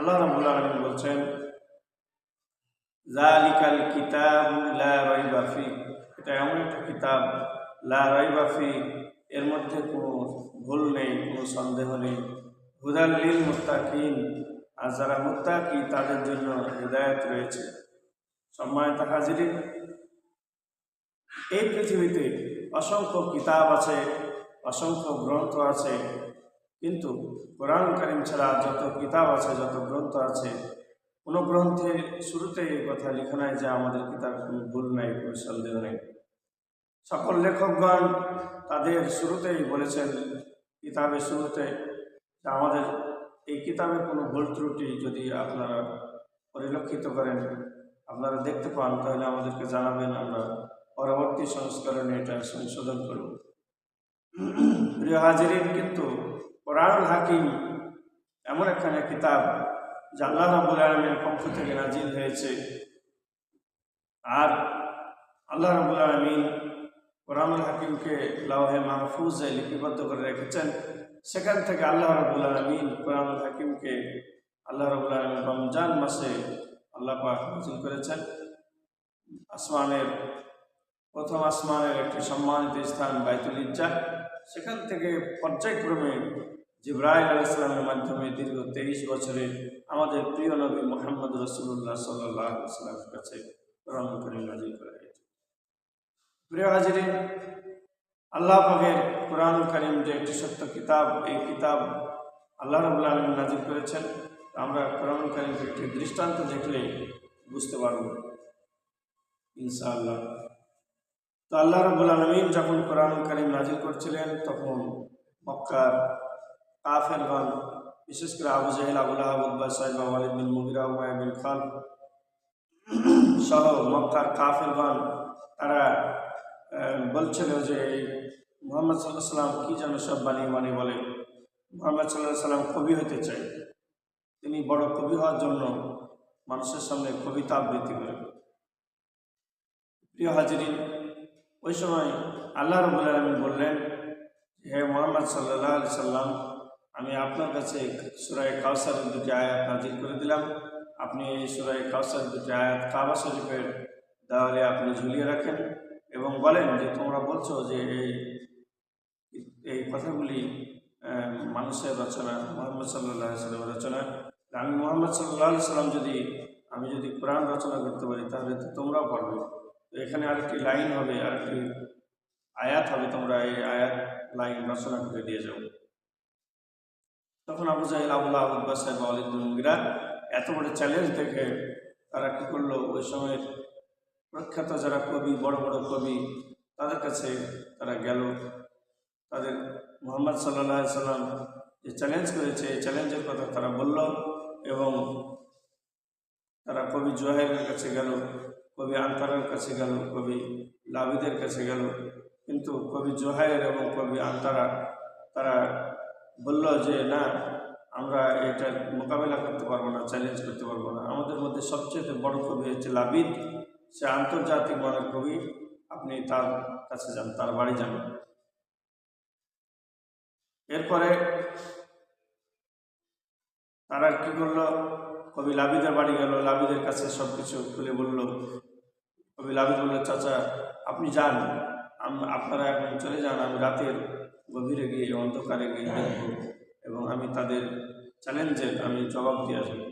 আল্লাহ রাব্বুল আলামিন বলছেন, যালিকাল কিতাবু লা রাইবা ফি, এটা এমন একটা কিতাব, লা রাইবা ফি, এর মধ্যে কোনো ভুল নেই, কোনো সন্দেহ নেই। হুদাল লিল মুত্তাকিন, আর যারা মুত্তাকি তাদের জন্য হিদায়াত রয়েছে। সম্মানিত হাজিরিন, এই পৃথিবীতে অসংখ্য কিতাব আছে, অসংখ্য গ্রন্থ আছে, কিন্তু কোরআন কারীম ছাড়া যত কিতাব আছে, যত গ্রন্থ আছে, কোনো গ্রন্থের শুরুতে এই কথা লেখা নাই যে আমাদের কিতাব কোনো ভুল নাই, কোনো সন্দেহ নেই। সকল লেখকগণ তাদের শুরুতেই বলেছেন, কিতাবের শুরুতে, যে আমাদের এই কিতাবের কোনো ভুল ত্রুটি যদি আপনারা পরিলক্ষিত করেন, আপনারা দেখতে পান, তাহলে আমাদেরকে জানাবেন, আমরা পরবর্তী সংস্করণে এটা সংশোধন করব। প্রিয় হাজিরিন, কিন্তু কোরআনুল হাকিম এমন একখানে কিতাব যা আল্লাহ রাব্বুল আলামিনের পক্ষ থেকে নাজিল হয়েছে, আর আল্লাহ রাব্বুল আলামিন কোরআনুল হাকিমকে লাওহে মাহফুজে লিপিবদ্ধ করে রেখেছেন। সেখান থেকে আল্লাহ রাব্বুল আলামিন কোরআনুল হাকিমকে আল্লাহ রাব্বুল আলামিন রমজান মাসে আল্লাহ পাক নাজিল করেছেন। আসমানের প্রথম আসমানের একটি সম্মানিত স্থান বাইতুল ইজ্জাহ, সেখান থেকে পর্যায়ক্রমে জিবরাইল আলাইহিস সালামের মাধ্যমে দীর্ঘ 23 বছরে আমাদের প্রিয় নবী মুহাম্মদ রাসূলুল্লাহ সাল্লাল্লাহু আলাইহি ওয়াসাল্লামের কাছে কোরআনুল কারীম নাজিল করা হয়েছে। প্রিয় হাজিরিন, আল্লাহ পাকের কোরআনুল কারীম যে একটি সত্য কিতাব, এই কিতাব আল্লাহ রাব্বুল আলামিন নাজিল করেছেন। আমরা কোরআনুল কারীমের একটি দৃষ্টান্ত দেখলে বুঝতে পারব ইনশাআল্লাহ। তো আল্লাহ রাব্বুল আলামিন যখন কোরআনুল কারীম নাজিল করছিলেন, তখন মক্কার কাফেরগণ, বিশেষ করে আবু জাহেল, আবু লাহাব, উতবা, সাইবা, ওয়ালিদ বিন মুগিরা, উমাইয়া বিন খালদ সহ মক্কার কাফেরগণ, তারা বলছিল যে মুহাম্মদ সাল্লাল্লাহু আলাইহি সাল্লাম কি যেন সব বানিয়ে বলে, মুহাম্মদ সাল্লাল্লাহু আলাইহি সাল্লাম কবি হতে চায়, তিনি বড় কবি হওয়ার জন্য মানুষের সামনে কবিতা আবৃত্তি করেন। প্রিয় হাজিরিন, ওই সময় আল্লাহ রাব্বুল আলামিন বললেন, হে মুহাম্মদ সাল্লাল্লাহু আলাইহি সাল্লাম, আমি আপনার কাছে সূরা কাউসারের দুটি আয়াত নাজিল করে দিলাম। আপনি এই সূরা কাউসারের দুটি আয়াত কাবা শরীফের দেওয়ালে আপনি ঝুলিয়ে রাখেন এবং বলেন যে তোমরা বলছো যে এই কথাগুলি মানুষের রচনা, মুহাম্মদ সাল্লাল্লাহু আলাইহি সাল্লামের রচনা। আমি মুহাম্মদ সাল্লাল্লাহু আলাইহি সাল্লাম আমি যদি কোরআন রচনা করতে পারি, তাহলে তো তোমরাও পারবে। তো এখানে আরেকটি লাইন হবে, আরেকটি আয়াত হবে, তোমরা এই আয়াত লাইন রচনা করে দিয়ে যাও। তখন আবু জাহেল, আবু লাহাব, উতবা, সাইবা, ওয়ালিদ বিন মুগিরা এত বড় চ্যালেঞ্জ দেখে তারা কি করলো, ওই সময়ের প্রখ্যাত যারা কবি, বড় বড় কবি, তাদের কাছে তারা গেল। তাদের মুহাম্মদ সাল্লাল্লাহু আলাইহি সাল্লাম যে চ্যালেঞ্জ করেছে, এই চ্যালেঞ্জের কথা তারা বলল এবং তারা কবি জুহাইরের কাছে গেল, কবি আনতারের কাছে গেল, কবি লাবিদের কাছে গেল। কিন্তু কবি জুহাইর এবং কবি আনতারা তারা বলল যে না, আমরা এটার মোকাবেলা করতে পারবো না, চ্যালেঞ্জ করতে পারবো না। আমাদের মধ্যে সবচেয়ে বড় কবি হচ্ছে লাবিদ, সে আন্তর্জাতিক মানের কবি, আপনি তার কাছে যান, তার বাড়ি যান। এরপরে তারা কি করলো, কবি লাবিদের বাড়ি গেল, লাবিদের কাছে সব কিছু খুলে বলল। কবি লাবিদ বলল, চাচা আপনি যান, আপনারা এখন চলে যান, আমি রাতের গভীরে গিয়ে, অন্ধকারে গিয়ে দেখব এবং আমি তাদের চ্যালেঞ্জের আমি জবাব দিয়ে আসবো।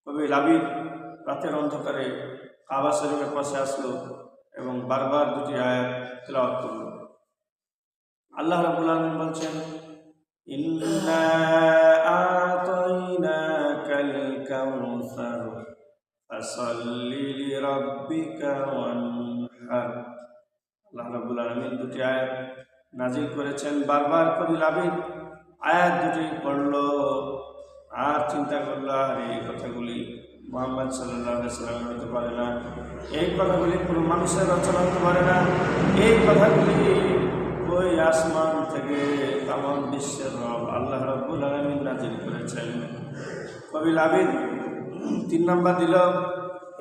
কবি লাবিদ রাতের অন্ধকারে কাবা শরীফের পাশে আসলো এবং বারবার দুটি আয়াত তেলাওয়াত করল। আল্লাহ রাব্বুল আলামিন বলছেন, ইন্না আতাইনাকাল কাউসার ফাসাল্লি লিরাব্বিকা ওয়ানহার। আল্লাহ রাব্বুল আলামিন দুটি আয়াত নাজিল করেছেন। বারবার কবি লাবিদ আয়াত দুটি পড়ল আর চিন্তা করল, আর এই কথাগুলি মুহাম্মদ সাল্লাল্লাহু আলাইহি সাল্লাম হতে পারে না, এই কথাগুলি কোনো মানুষের রচনা হতে পারে না, এই কথাগুলি ওই আসমান থেকে তামাম বিশ্বের রব আল্লাহ রাব্বুল আলামিন নাজিল করেছেন। কবি লাবিদ 3 নম্বর দিল।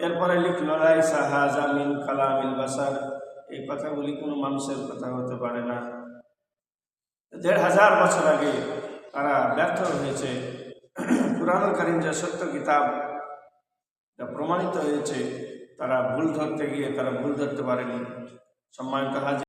এরপরে লিখল, লাইসা হাযা মিন কালামিল বাশার, এই কথাগুলি কোনো মানুষের কথা হতে পারে না। 1500 বছর আগে তারা ব্যর্থ হয়েছে কুরআনুল কারীম যে সত্য কিতাব যা প্রমাণিত হয়েছে, তারা ভুল ধরতে গিয়ে তারা ভুল ধরতে পারেনি। সম্মানিত হাজির,